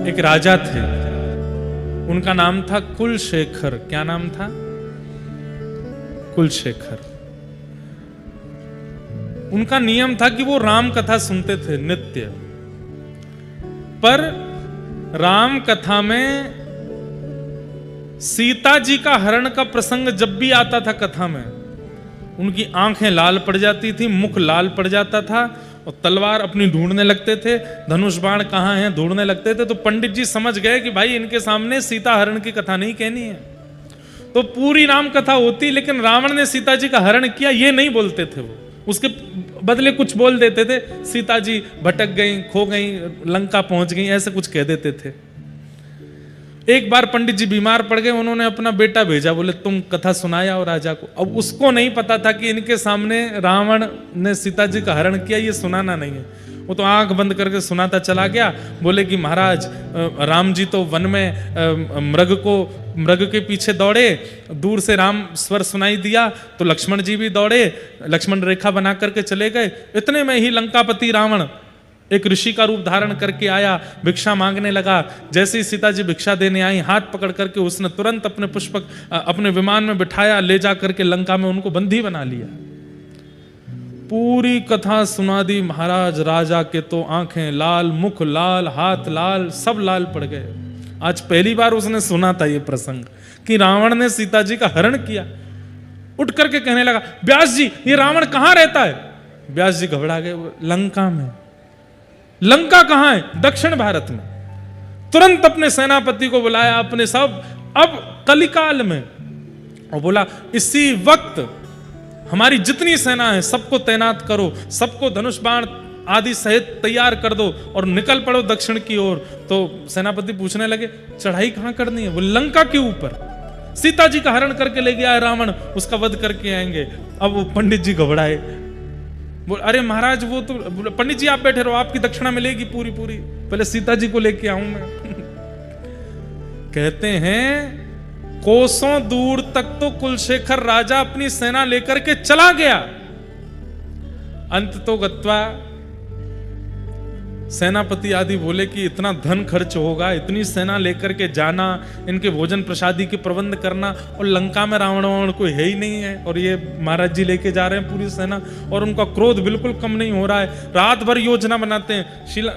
एक राजा थे, उनका नाम था कुलशेखर। क्या नाम था? कुलशेखर। उनका नियम था कि वो राम कथा सुनते थे नित्य, पर राम कथा में सीता जी का हरण का प्रसंग जब भी आता था कथा में, उनकी आंखें लाल पड़ जाती थी, मुख लाल पड़ जाता था और तलवार अपनी ढूंढने लगते थे, धनुष बाण कहाँ हैं ढूंढने लगते थे। तो पंडित जी समझ गए कि भाई इनके सामने सीता हरण की कथा नहीं कहनी है। तो पूरी राम कथा होती, लेकिन रावण ने सीता जी का हरण किया ये नहीं बोलते थे। वो उसके बदले कुछ बोल देते थे, सीता जी भटक गई, खो गई, लंका पहुंच गई, ऐसे कुछ कह देते थे। एक बार पंडित जी बीमार पड़ गए, उन्होंने अपना बेटा भेजा, बोले तुम कथा सुनाया और राजा को। अब उसको नहीं पता था कि इनके सामने रावण ने सीता जी का हरण किया, ये सुनाना नहीं है। वो तो आंख बंद करके सुनाता चला गया। बोले कि महाराज राम जी तो वन में मृग के पीछे दौड़े, दूर से राम स्वर सुनाई दिया तो लक्ष्मण जी भी दौड़े, लक्ष्मण रेखा बना करके चले गए। इतने में ही लंकापति रावण एक ऋषि का रूप धारण करके आया, भिक्षा मांगने लगा। जैसे ही सीता जी भिक्षा देने आई, हाथ पकड़ करके उसने तुरंत अपने पुष्पक अपने विमान में बिठाया, ले जा करके लंका में उनको बंदी बना लिया। पूरी कथा सुना दी महाराज। राजा के तो आंखें लाल, मुख लाल, हाथ लाल, सब लाल पड़ गए। आज पहली बार उसने सुना था ये प्रसंग कि रावण ने सीता जी का हरण किया। उठ करके कहने लगा, व्यास जी ये रावण कहां रहता है? व्यास जी घबरा गए, लंका में। लंका कहां है? दक्षिण भारत में। तुरंत अपने सेनापति को बुलाया, अपने सब, अब कलिकाल में, और बोला इसी वक्त हमारी जितनी सेना है सबको तैनात करो, सबको धनुष बाण आदि सहित तैयार कर दो और निकल पड़ो दक्षिण की ओर। तो सेनापति पूछने लगे चढ़ाई कहां करनी है? वो लंका के ऊपर। सीता जी का हरण करके ले गया है रावण, उसका वध करके आएंगे। अब वो पंडित जी घबराए, बोल अरे महाराज वो तो, पंडित जी आप बैठे रहो, आपकी दक्षिणा मिलेगी पूरी पूरी, पहले सीता जी को लेके आऊं मैं। कहते हैं कोसों दूर तक तो कुलशेखर राजा अपनी सेना लेकर के चला गया। अंत तो गत्वा सेनापति आदि बोले कि इतना धन खर्च होगा, इतनी सेना लेकर के जाना, इनके भोजन प्रसादी के प्रबंध करना, और लंका में रावण कोई है ही नहीं है, और ये महाराज जी लेके जा रहे हैं पूरी सेना, और उनका क्रोध बिल्कुल कम नहीं हो रहा है। रात भर योजना बनाते हैं,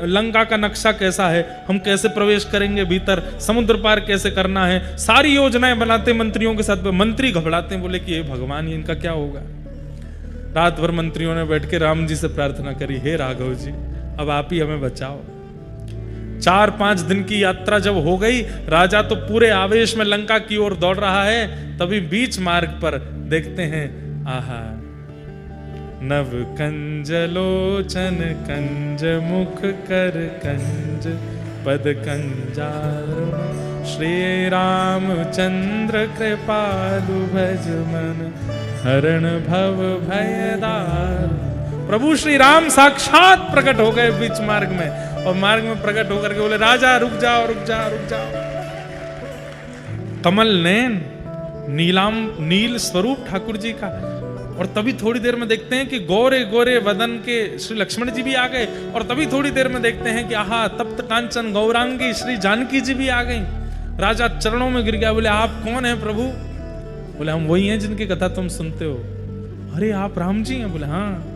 लंका का नक्शा कैसा है, हम कैसे प्रवेश करेंगे भीतर, समुद्र पार कैसे करना है, सारी योजनाएं बनाते मंत्रियों के साथ। मंत्री घबराते हैं, बोले कि हे भगवान ये इनका क्या होगा। रात भर मंत्रियों ने बैठ के राम जी से प्रार्थना करी, हे राघव जी अब आप ही हमें बचाओ। 4-5 दिन की यात्रा जब हो गई, राजा तो पूरे आवेश में लंका की ओर दौड़ रहा है। तभी बीच मार्ग पर देखते हैं, आहा नव कंज लोचन कंज मुख कर कंज पद कंजारो श्री रामचंद्र कृपालु भज मन हरण भव भयदार। प्रभु श्री राम साक्षात प्रकट हो गए बीच मार्ग में, और मार्ग में प्रकट होकर के बोले राजा रुक जाओ रुक जाओ रुक जाओ। कमल नैन, नील स्वरूप ठाकुर जी का। और तभी थोड़ी देर में देखते हैं कि गोरे गोरे वदन के श्री लक्ष्मण जी भी आ गए, और तभी थोड़ी देर में देखते हैं कि आहा तप्त कांचन गौरांगी श्री जानकी जी भी आ गई। राजा चरणों में गिर गया, बोले आप कौन हैं प्रभु? बोले हम वही हैं जिनकी कथा तुम सुनते हो। अरे आप राम जी हैं? बोले हाँ।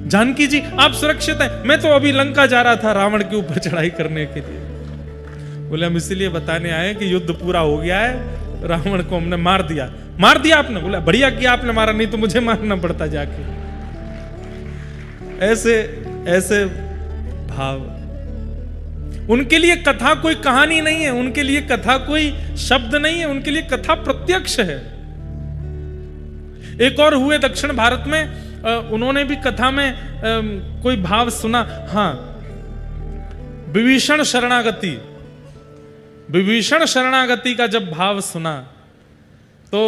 जानकी जी आप सुरक्षित हैं? मैं तो अभी लंका जा रहा था रावण के ऊपर चढ़ाई करने के लिए। बोले हम इसीलिए बताने आए कि युद्ध पूरा हो गया है, रावण को हमने मार दिया। मार दिया आपने? बोला बढ़िया किया आपने मारा, नहीं तो मुझे मारना पड़ता जाके। ऐसे ऐसे भाव। उनके लिए कथा कोई कहानी नहीं है, उनके लिए कथा कोई शब्द नहीं है, उनके लिए कथा प्रत्यक्ष है। एक और हुए दक्षिण भारत में, उन्होंने भी कथा में कोई भाव सुना। हाँ, विभीषण शरणागति, विभीषण शरणागति का जब भाव सुना तो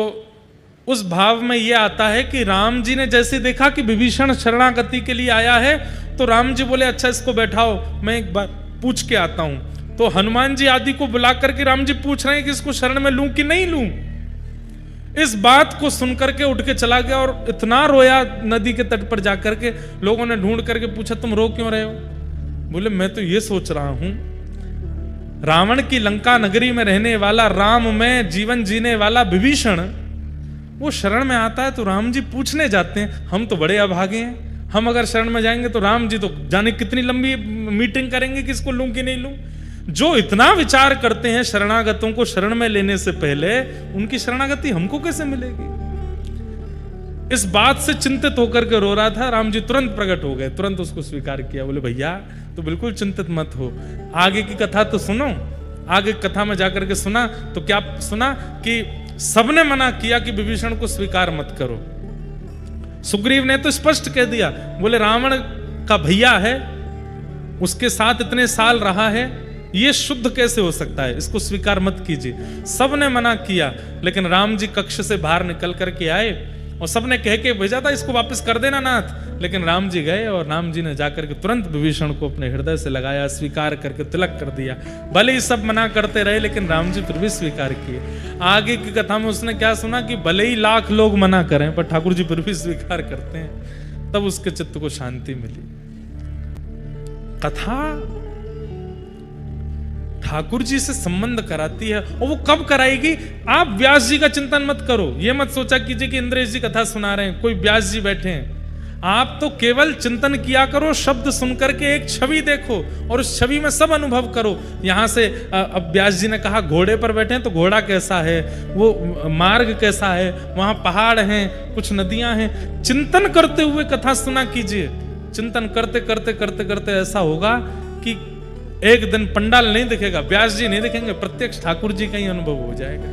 उस भाव में यह आता है कि राम जी ने जैसे देखा कि विभीषण शरणागति के लिए आया है, तो राम जी बोले अच्छा इसको बैठाओ, मैं एक बार पूछ के आता हूं। तो हनुमान जी आदि को बुला करके राम जी पूछ रहे हैं कि इसको शरण में लूं कि नहीं लूं। इस बात को सुनकर के उठ के चला गया और इतना रोया नदी के तट पर जाकर के। लोगों ने ढूंढ करके पूछा तुम रो क्यों रहे हो? बोले मैं तो ये सोच रहा हूं रावण की लंका नगरी में रहने वाला, राम में जीवन जीने वाला विभीषण, वो शरण में आता है तो राम जी पूछने जाते हैं, हम तो बड़े अभागे हैं, हम अगर शरण में जाएंगे तो राम जी तो जाने कितनी लंबी मीटिंग करेंगे कि इसको लूं कि नहीं लूं। जो इतना विचार करते हैं शरणागतों को शरण में लेने से पहले, उनकी शरणागति हमको कैसे मिलेगी? इस बात से चिंतित होकर के रो रहा था। राम जी तुरंत प्रकट हो गए, तुरंत उसको स्वीकार किया। बोले भैया तो बिल्कुल चिंतित मत हो, आगे की कथा तो सुनो। आगे कथा में जाकर के सुना तो क्या सुना कि सबने मना किया कि विभीषण को स्वीकार मत करो। सुग्रीव ने तो स्पष्ट कह दिया, बोले रावण का भैया है, उसके साथ इतने साल रहा है, ये शुद्ध कैसे हो सकता है, इसको स्वीकार मत कीजिए। सबने मना किया, लेकिन राम जी कक्ष से बाहर निकल करके आए और सबने कह के भेजा था इसको वापस कर देना नाथ, लेकिन राम जी गए और राम जी ने जाकर के तुरंत विभीषण को अपने हृदय से लगाया, स्वीकार करके तिलक कर दिया। भले ही सब मना करते रहे, लेकिन राम जी फिर भी स्वीकार किए। आगे की कथा में उसने क्या सुना कि भले ही लाख लोग मना करें पर ठाकुर जी फिर भी स्वीकार करते हैं, तब उसके चित्त को शांति मिली। कथा ठाकुर जी से संबंध कराती है, और वो कब कराएगी? आप व्यास जी का चिंतन मत करो, ये मत सोचा कीजिए कि इंद्रेश जी कथा सुना रहे हैं, कोई व्यास जी बैठे हैं। आप तो केवल चिंतन किया करो, शब्द सुनकर के एक छवि देखो और उस छवि में सब अनुभव करो। यहां से अब व्यास जी ने कहा घोड़े पर बैठे हैं तो घोड़ा कैसा है, वो मार्ग कैसा है, वहां पहाड़ हैं, कुछ नदियां हैं। चिंतन करते हुए कथा सुना कीजिए। चिंतन करते करते करते करते ऐसा होगा कि एक दिन पंडाल नहीं दिखेगा, व्यास जी नहीं दिखेंगे, प्रत्यक्ष ठाकुर जी का ही अनुभव हो जाएगा।